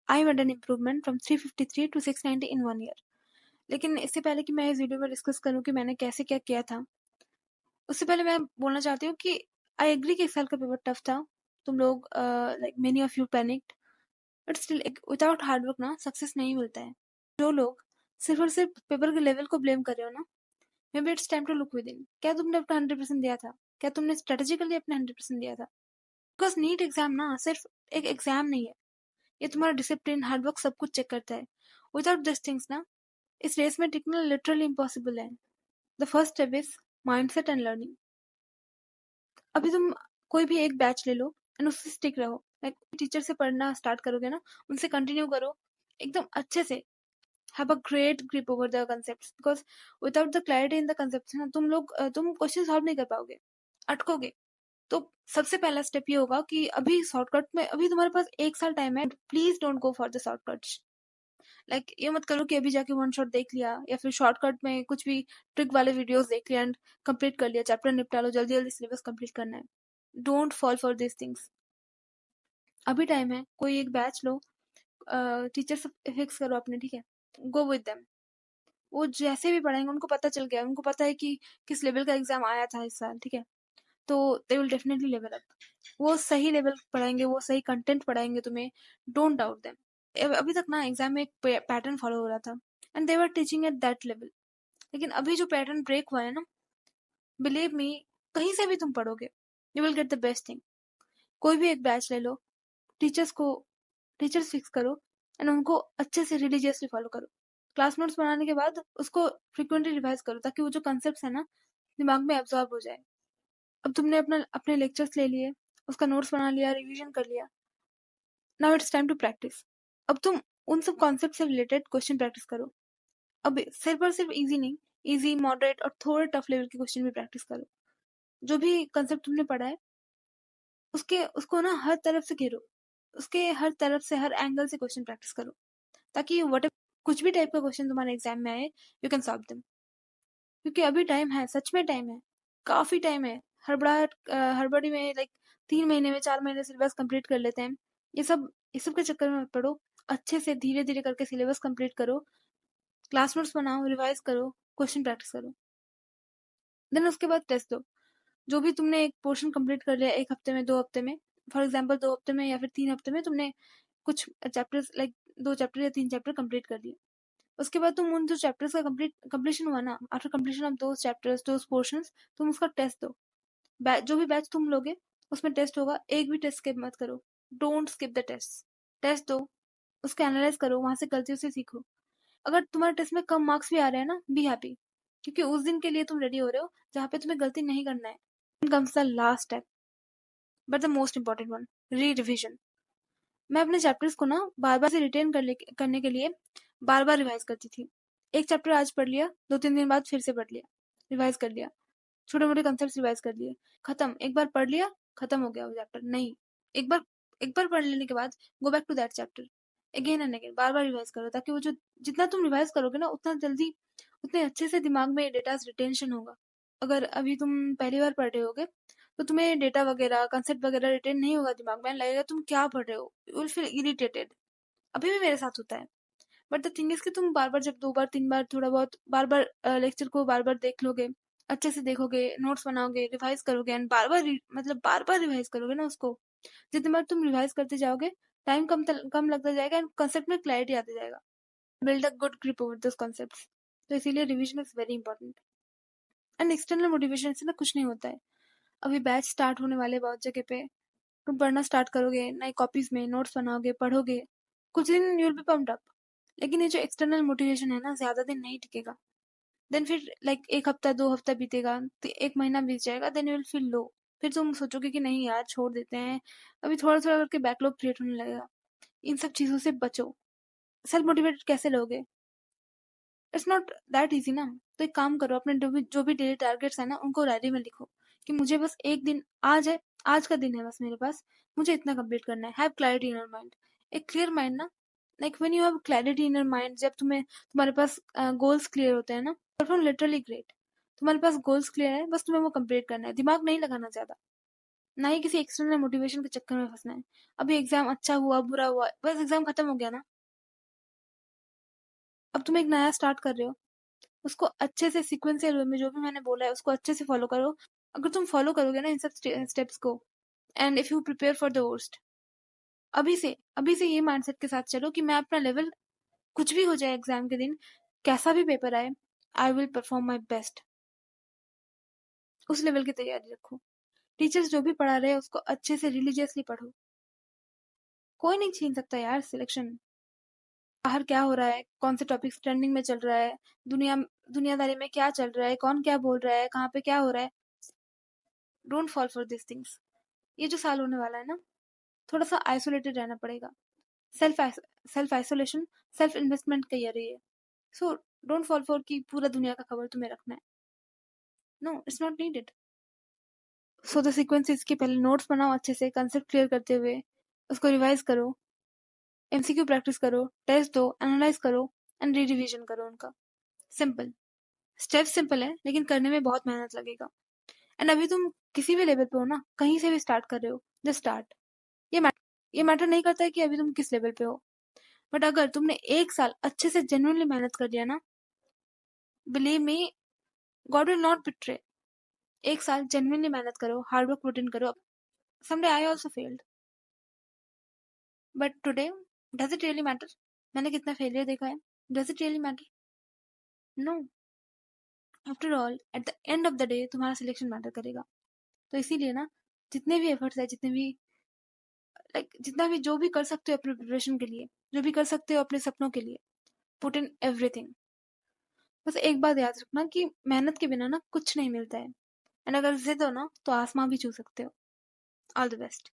I made an improvement from 353 to 690 in 1 year। लेकिन इससे पहले कि मैं इस वीडियो में डिस्कस करूँ कि मैंने कैसे क्या किया था, उससे पहले मैं बोलना चाहती हूँ कि आई एग्री कि 1 साल का पेपर टफ था। तुम लोग like many of you panicked, but still without hard work ना सक्सेस नहीं मिलता है। जो लोग सिर्फ और सिर्फ पेपर के लेवल को ब्लेम कर रहे हो ना, maybe it's time to look within. क्या तुमने अपना 100% दिया था? क्या तुमने स्ट्रेटेजिकली अपना 100% दिया था? बिकॉज नीट एग्जाम ना सिर्फ एक एग्जाम नहीं है, ये तुम्हारा डिसिप्लिन, हार्डवर्क सब कुछ चेक करता है। विदाउट दिस थिंग्स ना इस रेस में टिकना लिटरली इम्पॉसिबल है। The first step is mindset and learning. अभी तुम कोई भी एक बैच ले लो एंड उससे स्टिक रहो। लाइक टीचर से पढ़ना स्टार्ट करोगे ना, उनसे कंटिन्यू करो एकदम अच्छे से। Have a great grip over the concepts, because without the clarity in the concepts ना तुम क्वेश्चन सॉल्व नहीं कर पाओगे, अटकोगे। तो सबसे पहला स्टेप ये होगा कि अभी शॉर्टकट में, अभी तुम्हारे पास 1 साल टाइम है, please don't go for the shortcuts. Like ये मत करो कि अभी जाके वन शॉट देख लिया या फिर शॉर्टकट में कुछ भी ट्रिक वाले वीडियोस देख लिया एंड कंप्लीट कर लिया, चैप्टर निपटा लो, जल्दी जल्दी सिलेबस कंप्लीट करना है। Don't fall for this things. अभी टाइम है, कोई एक बैच लो, टीचर से फिक्स करो अपने, ठीक है? Go with them. वो जैसे भी पढ़ाएंगे उनको पता चल गया, उनको पता है कि किस लेवल का एग्जाम आया था इस साल, ठीक है? तो they will definitely level up. वो सही लेवल पढ़ाएंगे, वो सही कंटेंट पढ़ाएंगे तुम्हें। Don't doubt them. अभी तक ना एग्जाम में एक पैटर्न फॉलो हो रहा था and they were teaching at that level. लेकिन अभी जो पैटर्न ब्रेक हुआ है ना, बिलीव मी, कहीं से भी तुम पढ़ोगे you will get the best thing. कोई भी एक बैच ले लो, टीचर्स फिक्स करो एंड उनको अच्छे से रिलीजियसली फॉलो करो। क्लास नोट्स बनाने के बाद उसको फ्रिक्वेंटली रिवाइज करो ताकि वो जो कंसेप्ट है ना दिमाग में एब्जॉर्ब हो जाए। अब तुमने अपने लेक्चर्स ले लिए, उसका नोट्स बना लिया, रिवीजन कर लिया, now it's time to practice. अब तुम उन सब कॉन्सेप्ट से रिलेटेड क्वेश्चन प्रैक्टिस करो। अब सिर्फ और सिर्फ इजी नहीं, इजी, मॉडरेट और थोड़े टफ लेवल के क्वेश्चन भी प्रैक्टिस करो। जो भी कंसेप्ट तुमने पढ़ा है उसको ना हर तरफ से घेरो, उसके हर तरफ से, हर एंगल से क्वेश्चन प्रैक्टिस करो, ताकि वट कुछ भी टाइप का क्वेश्चन तुम्हारे एग्जाम में आए, यू कैन सॉल्व देम। क्योंकि अभी टाइम है, सच में टाइम है, काफी टाइम है। हड़बड़ी में लाइक 3 महीने में, 4 महीने सिलेबस कंप्लीट कर लेते हैं। ये सब के चक्कर में मत पड़ो। अच्छे से धीरे धीरे करके सिलेबस कंप्लीट करो, क्लास नोट्स बनाओ, रिवाइज करो, क्वेश्चन प्रैक्टिस करो, देन उसके बाद टेस्ट दो। जो भी तुमने एक पोर्शन कंप्लीट कर लिया 1 हफ्ते में, 2 हफ्ते में, फॉर एग्जाम्पल 2 हफ्ते में या फिर 3 हफ्ते में तुमने कुछ चैप्टर्स, लाइक 2 चैप्टर या 3 चैप्टर कंप्लीट कर लिए। उसके बाद तुम उन जो चैप्टर्स का कंप्लीशन हुआ ना, after completion of those chapters, those portions, तुम उसका टेस्ट दो। जो भी बैच तुम लोगे उसमें टेस्ट होगा, एक भी टेस्ट स्किप मत करो। Don't skip the test. Test दो, उसको एनालाइज करो, वहां से गलतियों से सीखो। अगर तुम्हारे टेस्ट में कम मार्क्स भी आ रहे हैं ना, बी हैप्पी, क्योंकि उस दिन के लिए तुम रेडी हो रहे हो जहाँ पे तुम्हें गलती नहीं करना है। Comes the last step, but the most important one, री रिविजन। मैं अपने चैप्टर्स को ना बार बार से रिटेन करने के लिए बार बार रिवाइज करती थी। एक चैप्टर आज पढ़ लिया, 2-3 दिन बाद फिर से पढ़ लिया, रिवाइज कर लिया, छोटे मोटे कंसेप्ट रिवाइज कर लिए, खत्म। एक बार पढ़ लिया, खत्म हो गया वो चैप्टर, नहीं। एक बार पढ़ लेने के बाद go back to that chapter again and again, बार बार रिवाइज करो, ताकि वो जो जितना तुम रिवाइज करोगे ना उतना जल्दी, उतने अच्छे से दिमाग में डेटा रिटेंशन होगा। अगर अभी तुम पहली बार पढ़ रहे होगे तो तुम्हें डेटा वगैरह, कंसेप्ट वगैरह रिटेन नहीं होगा दिमाग में, लगेगा तुम क्या पढ़ रहे हो, यू विल फील इरिटेटेड। अभी भी मेरे साथ होता है। बट द थिंग इज कि तुम बार बार, जब 2 बार 3 बार थोड़ा बहुत बार बार लेक्चर को बार बार देख लोगे, अच्छे से देखोगे, नोट्स बनाओगे, रिवाइज करोगे एंड बार बार रिवाइज करोगे ना उसको, जितनी बार तुम रिवाइज करते जाओगे टाइम कम लगता जाएगा एंड कंसेप्ट में क्लैरिटी आती जाएगा। Build a good grip over this concepts. तो इसीलिए revision is very important. And external motivation से ना कुछ नहीं होता है। अभी बैच स्टार्ट होने वाले बहुत जगह पे, तुम पढ़ना स्टार्ट करोगे, नई कॉपीज में नोट्स बनाओगे, पढ़ोगे, कुछ दिन you will be pumped up. लेकिन ये जो एक्सटर्नल मोटिवेशन है ना, ज्यादा दिन नहीं टिकेगा। देन फिर लाइक 1 हफ्ता 2 हफ्ता बीतेगा, तो 1 महीना बीत जाएगा, then you will feel low. फिर तुम सोचोगे कि नहीं यार, छोड़ देते हैं। अभी थोड़ा थोड़ा करके बैकलॉग क्रिएट होने लगेगा। इन सब चीजों से बचो। सेल्फ मोटिवेटेड कैसे लोगे? इट्स नॉट दैट इजी ना। तो एक काम करो, अपने जो भी डेली टारगेट्स है ना उनको डायरी में लिखो कि मुझे बस एक दिन, आज है, आज का दिन है बस मेरे पास, मुझे इतना कंप्लीट करना है। Have clarity in your mind. एक क्लियर माइंड ना, like when you have clarity in your mind, जब तुम्हारे पास गोल्स क्लियर होते हैं ना, परफॉर्म लिटरली ग्रेट। तुम्हारे पास गोल्स क्लियर है, बस तुम्हें वो कंप्लीट करना है, दिमाग नहीं लगाना ज्यादा। ना ही किसी एक्सटर्नल मोटिवेशन के चक्कर में फंसना है। अभी एग्जाम अच्छा हुआ बुरा हुआ, बस एग्जाम खत्म हो गया ना, अब तुम एक नया स्टार्ट कर रहे हो, उसको अच्छे से सीक्वेंशियल वे में जो भी मैंने बोला है उसको अच्छे से फॉलो करो। अगर तुम फॉलो करोगे ना इन सब स्टेप्स को, and if you prepare for the worst, अभी से ये माइंडसेट के साथ चलो कि मैं अपना लेवल, कुछ भी हो जाए एग्जाम के दिन, कैसा भी पेपर आए, I will perform my best, उस लेवल की तैयारी रखो। टीचर्स जो भी पढ़ा रहे हैं उसको अच्छे से रिलीजियसली पढ़ो। कोई नहीं छीन सकता यार सिलेक्शन। बाहर क्या हो रहा है, कौन से टॉपिक्स ट्रेंडिंग में चल रहा है, दुनियादारी में क्या चल रहा है, कौन क्या बोल रहा है, कहाँ पे क्या हो रहा है, don't fall for this things. ये जो साल होने वाला है ना, थोड़ा सा आइसोलेटेड रहना पड़ेगा। Self self isolation, self investment का ईयर है ये। सो डोंट फॉल फॉर कि पूरा दुनिया का खबर तुम्हें रखना है। No, it's not needed. So the sequence इसके पहले नोट्स बनाओ अच्छे से, कंसेप्ट क्लियर करते हुए उसको रिवाइज करो, एमसीक्यू प्रैक्टिस करो, टेस्ट दो, एनालाइज करो एंड री रिविजन करो उनका। सिंपल स्टेप, सिंपल है लेकिन करने में बहुत मेहनत लगेगा। एंड अभी तुम किसी भी लेवल पे हो ना, कहीं से भी स्टार्ट कर रहे हो, जस्ट स्टार्ट। ये मैटर नहीं करता है कि अभी तुम किस लेवल पे हो, बट अगर तुमने एक साल अच्छे से जेन्युइनली मेहनत कर दिया ना, believe me, God will not betray. एक साल जेन्युइनली मेहनत करो, हार्ड वर्क पुट इन करो। Someday I also failed, but today does it really matter? मैंने कितना फेलियर देखा है, does it really matter? No. After all at the end of the day तुम्हारा सिलेक्शन मैटर करेगा। तो इसीलिए ना, जितने भी एफर्ट्स है, जितने भी जितना भी जो भी कर सकते हो अपने प्रिपरेशन के लिए, जो भी कर सकते हो अपने सपनों के लिए, पुट इन एवरीथिंग। बस एक बात याद रखना कि मेहनत के बिना ना कुछ नहीं मिलता है, एंड अगर जिद हो ना तो आसमां भी छू सकते हो। All the best.